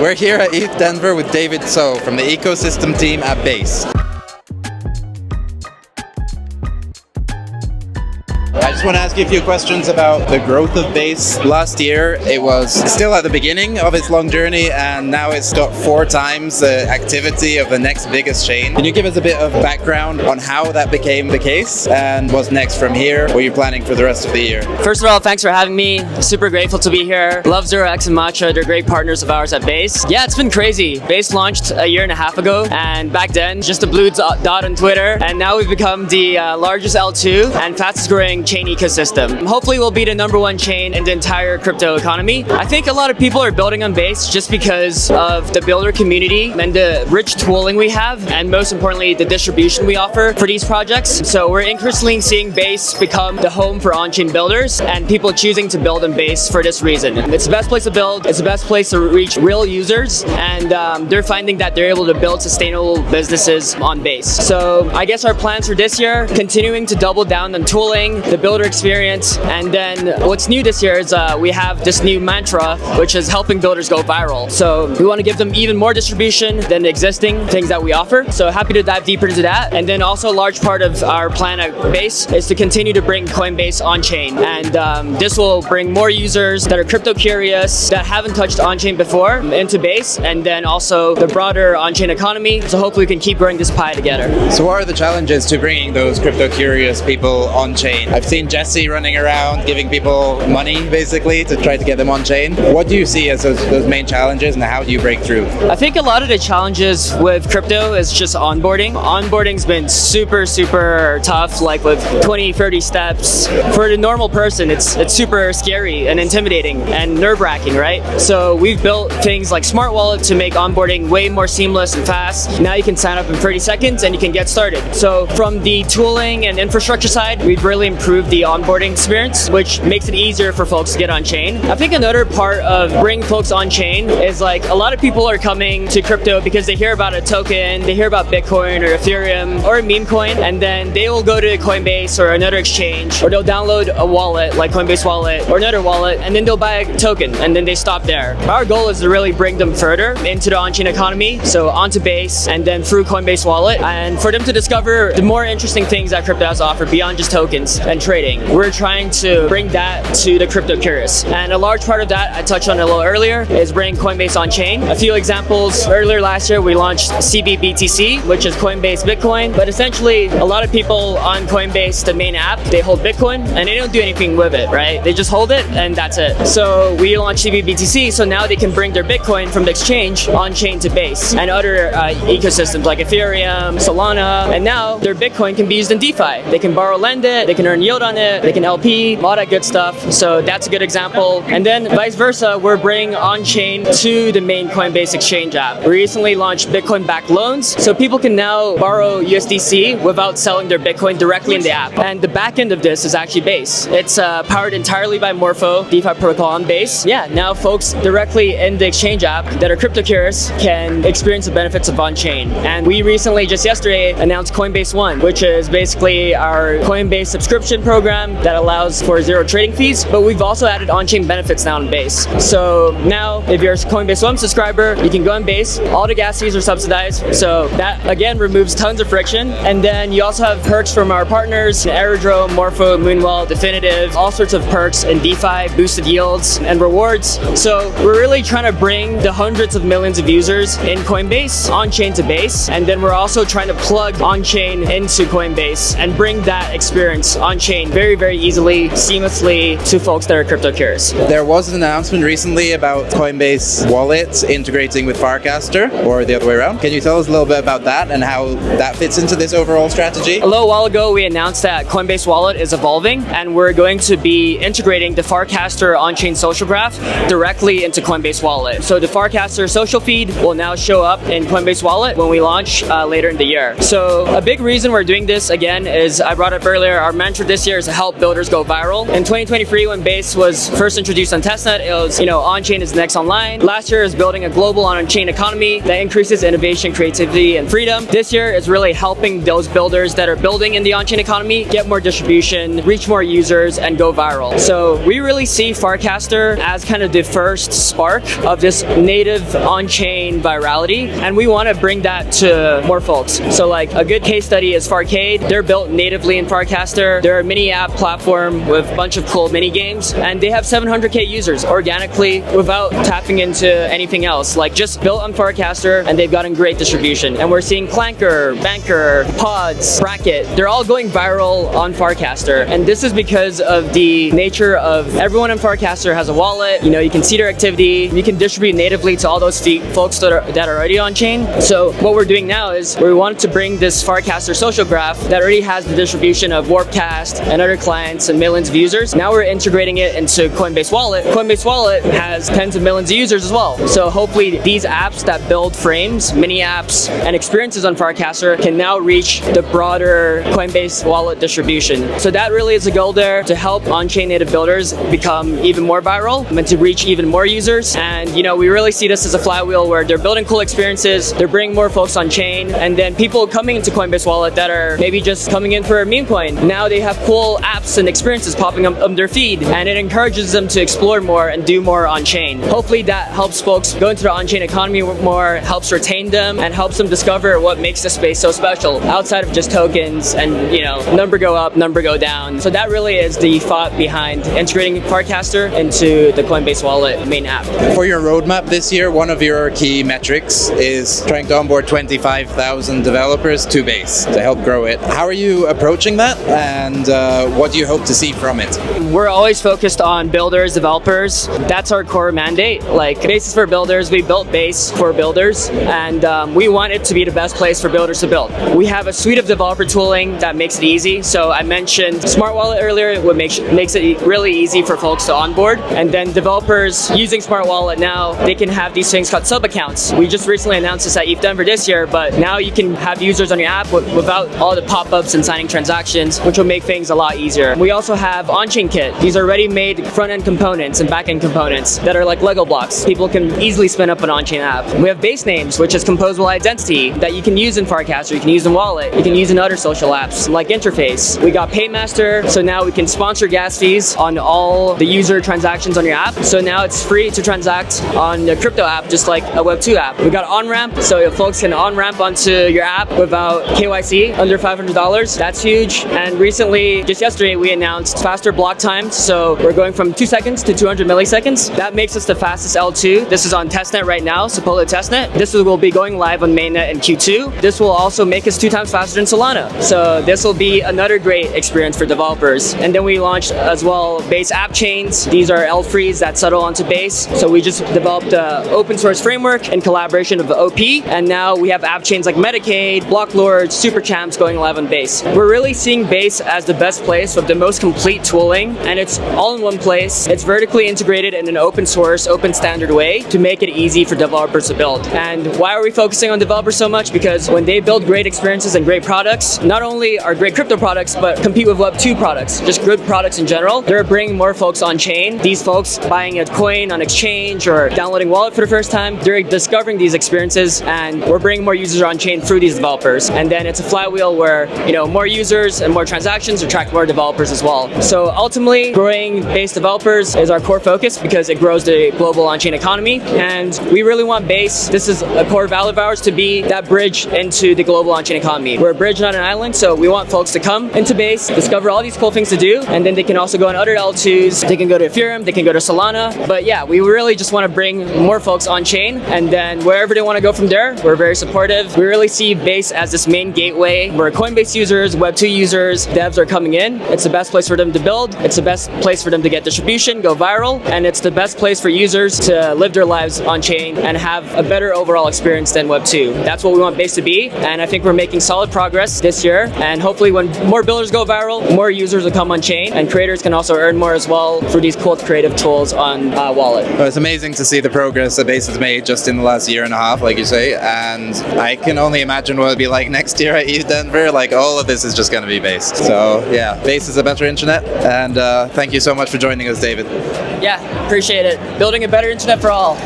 We're here at ETHDenver with David Tso from the ecosystem team at Base. I just want to ask you a few questions about the growth of Base. Last year, it was still at the beginning of its long journey, and now it's got 4 times the activity of the next biggest chain. Can you give us a bit of background on how that became the case and what's next from here? What are you planning for the rest of the year? First of all, thanks for having me. Super grateful to be here. Love 0x and Matcha. They're great partners of ours at Base. Yeah, it's been crazy. Base launched a year and a half ago, and back then, just a blue dot on Twitter, and now we've become the largest L2 and fastest growing chain ecosystem. Hopefully we'll be the #1 chain in the entire crypto economy. I think a lot of people are building on Base just because of the builder community and the rich tooling we have, and most importantly, the distribution we offer for these projects. So we're increasingly seeing Base become the home for on-chain builders and people choosing to build on Base for this reason. It's the best place to build, it's the best place to reach real users, and they're finding that they're able to build sustainable businesses on Base. So I guess our plans for this year, continuing to double down on tooling, the builder experience, and then what's new this year is we have this new mantra, which is helping builders go viral. So we want to give them even more distribution than the existing things that we offer. So happy to dive deeper into that. And then also a large part of our plan at Base is to continue to bring Coinbase on-chain. And this will bring more users that are crypto curious, that haven't touched on-chain before, into Base, and then also the broader on-chain economy. So hopefully we can keep growing this pie together. So what are the challenges to bringing those crypto curious people on-chain? I've seen Jesse running around giving people money basically to try to get them on chain. What do you see as those main challenges, and how do you break through? I think a lot of the challenges with crypto is just onboarding. Onboarding's been super tough, like with 20, 30 steps. For the normal person, it's super scary and intimidating and nerve-wracking, right? So we've built things like Smart Wallet to make onboarding way more seamless and fast. Now you can sign up in 30 seconds and you can get started. So from the tooling and infrastructure side, we've really improved the onboarding experience, which makes it easier for folks to get on chain. I think another part of bringing folks on chain is like a lot of people are coming to crypto because they hear about a token, they hear about Bitcoin or Ethereum or a meme coin, and then they will go to Coinbase or another exchange, or they'll download a wallet like Coinbase Wallet or another wallet, and then they'll buy a token and then they stop there. Our goal is to really bring them further into the on-chain economy, so onto Base and then through Coinbase Wallet, and for them to discover the more interesting things that crypto has to offer beyond just tokens and trading. We're trying to bring that to the crypto curious. And a large part of that, I touched on it a little earlier, is bringing Coinbase on chain. A few examples, earlier last year we launched CBBTC, which is Coinbase Bitcoin, but essentially a lot of people on Coinbase, the main app, they hold Bitcoin and they don't do anything with it, right? They just hold it and that's it. So we launched CBBTC, so now they can bring their Bitcoin from the exchange on chain to Base and other ecosystems like Ethereum, Solana, and now their Bitcoin can be used in DeFi. They can borrow, lend it, they can earn yield on it, they can LP, all that good stuff. So that's a good example. And then vice versa, we're bringing on-chain to the main Coinbase exchange app. We recently launched Bitcoin-backed loans, so people can now borrow USDC without selling their Bitcoin directly in the app. And the back end of this is actually Base. It's powered entirely by Morpho, DeFi protocol on Base. Yeah, now folks directly in the exchange app that are crypto curious can experience the benefits of on-chain. And we recently, just yesterday, announced Coinbase One, which is basically our Coinbase subscription program that allows for 0 trading fees, but we've also added on-chain benefits now on Base. So now, if you're a Coinbase One subscriber, you can go on Base. All the gas fees are subsidized, so that again removes tons of friction. And then you also have perks from our partners, Aerodrome, Morpho, Moonwell, Definitive, all sorts of perks in DeFi, boosted yields, and rewards. So we're really trying to bring the hundreds of millions of users in Coinbase on-chain to Base, and then we're also trying to plug on-chain into Coinbase and bring that experience on-chain very easily, seamlessly to folks that are crypto curious. There was an announcement recently about Coinbase Wallet integrating with Farcaster, or the other way around. Can you tell us a little bit about that and how that fits into this overall strategy? A little while ago, we announced that Coinbase Wallet is evolving, and we're going to be integrating the Farcaster on-chain social graph directly into Coinbase Wallet. So the Farcaster social feed will now show up in Coinbase Wallet when we launch later in the year. So a big reason we're doing this, again, is I brought up earlier, our mantra this year to help builders go viral. In 2023, when Base was first introduced on testnet, it was, on-chain is the next online. Last year is building a global on-chain economy that increases innovation, creativity, and freedom. This year is really helping those builders that are building in the on-chain economy get more distribution, reach more users, and go viral. So we really see Farcaster as kind of the first spark of this native on-chain virality, and we want to bring that to more folks. So like a good case study is Farcade. They're built natively in Farcaster. They're a mini app platform with a bunch of cool mini games, and they have 700K users organically without tapping into anything else. Like just built on Farcaster, and they've gotten great distribution. And we're seeing Clanker, Banker, Pods, Bracket. They're all going viral on Farcaster, and this is because of the nature of everyone in Farcaster has a wallet. You can see their activity. You can distribute natively to all those folks that are already on chain. So what we're doing now is we wanted to bring this Farcaster social graph that already has the distribution of Warpcast and other clients and millions of users. Now we're integrating it into Coinbase Wallet. Coinbase Wallet has tens of millions of users as well. So hopefully these apps that build frames, mini apps, and experiences on Farcaster can now reach the broader Coinbase Wallet distribution. So that really is the goal there, to help on-chain native builders become even more viral and to reach even more users. And we really see this as a flywheel where they're building cool experiences, they're bringing more folks on chain, and then people coming into Coinbase Wallet that are maybe just coming in for a meme coin, now they have cool apps and experiences popping up on their feed, and it encourages them to explore more and do more on chain. Hopefully that helps folks go into the on-chain economy more, helps retain them, and helps them discover what makes the space so special outside of just tokens and number go up, number go down. So that really is the thought behind integrating Farcaster into the Coinbase Wallet main app. For your roadmap this year, one of your key metrics is trying to onboard 25,000 developers to Base to help grow it. How are you approaching that, and what do you hope to see from it? We're always focused on builders, developers. That's our core mandate. Like, Base is for builders. We built Base for builders, and we want it to be the best place for builders to build. We have a suite of developer tooling that makes it easy. So I mentioned Smart Wallet earlier, what makes it really easy for folks to onboard. And then developers using Smart Wallet now, they can have these things called sub-accounts. We just recently announced this at ETHDenver this year, but now you can have users on your app without all the pop-ups and signing transactions, which will make things a lot easier. We also have on-chain kit. These are ready-made front-end components and back-end components that are like Lego blocks. People can easily spin up an on-chain app. We have base names, which is composable identity that you can use in Farcaster, you can use in Wallet, you can use in other social apps like Interface. We got Paymaster, so now we can sponsor gas fees on all the user transactions on your app. So now it's free to transact on the crypto app, just like a Web2 app. We got on-ramp, so if folks can on-ramp onto your app without KYC under $500. That's huge. And recently, just yesterday, we announced faster block times. So we're going from 2 seconds to 200 milliseconds. That makes us the fastest L2. This is on testnet right now, Sapolo testnet. This will be going live on mainnet in Q2. This will also make us 2 times faster than Solana. So this will be another great experience for developers. And then we launched as well Base app chains. These are L3s that settle onto Base. So we just developed an open source framework in collaboration with the OP. And now we have app chains like Medicaid, Block Lords, Super Champs going live on Base. We're really seeing Base as the best place with the most complete tooling, and it's all in one place. It's vertically integrated in an open source, open standard way to make it easy for developers to build. And why are we focusing on developers so much? Because when they build great experiences and great products, not only are great crypto products, but compete with Web2 products, just good products in general, they're bringing more folks on chain. These folks buying a coin on exchange or downloading Wallet for the first time, they're discovering these experiences, and we're bringing more users on chain through these developers. And then it's a flywheel where, more users and more transactions attract more developers as well. So ultimately, growing Base developers is our core focus because it grows the global on-chain economy. And we really want Base, this is a core value of ours, to be that bridge into the global on-chain economy. We're a bridge, not an island, so we want folks to come into Base, discover all these cool things to do, and then they can also go on other L2s. They can go to Ethereum, they can go to Solana. But yeah, we really just want to bring more folks on chain, and then wherever they want to go from there, we're very supportive. We really see Base as this main gateway where Coinbase users, Web2 users, devs are coming in. It's the best place for them to build. It's the best place for them to get distribution, go viral, and it's the best place for users to live their lives on chain and have a better overall experience experienced than Web 2. That's what we want Base to be, and I think we're making solid progress this year. And hopefully when more builders go viral, more users will come on chain, and creators can also earn more as well through these cool creative tools on Wallet. Well, it's amazing to see the progress that Base has made just in the last year and a half, like you say, and I can only imagine what it'll be like next year at ETHDenver. Like, all of this is just going to be Base. So yeah, Base is a better internet, and thank you so much for joining us, David. Yeah, appreciate it. Building a better internet for all.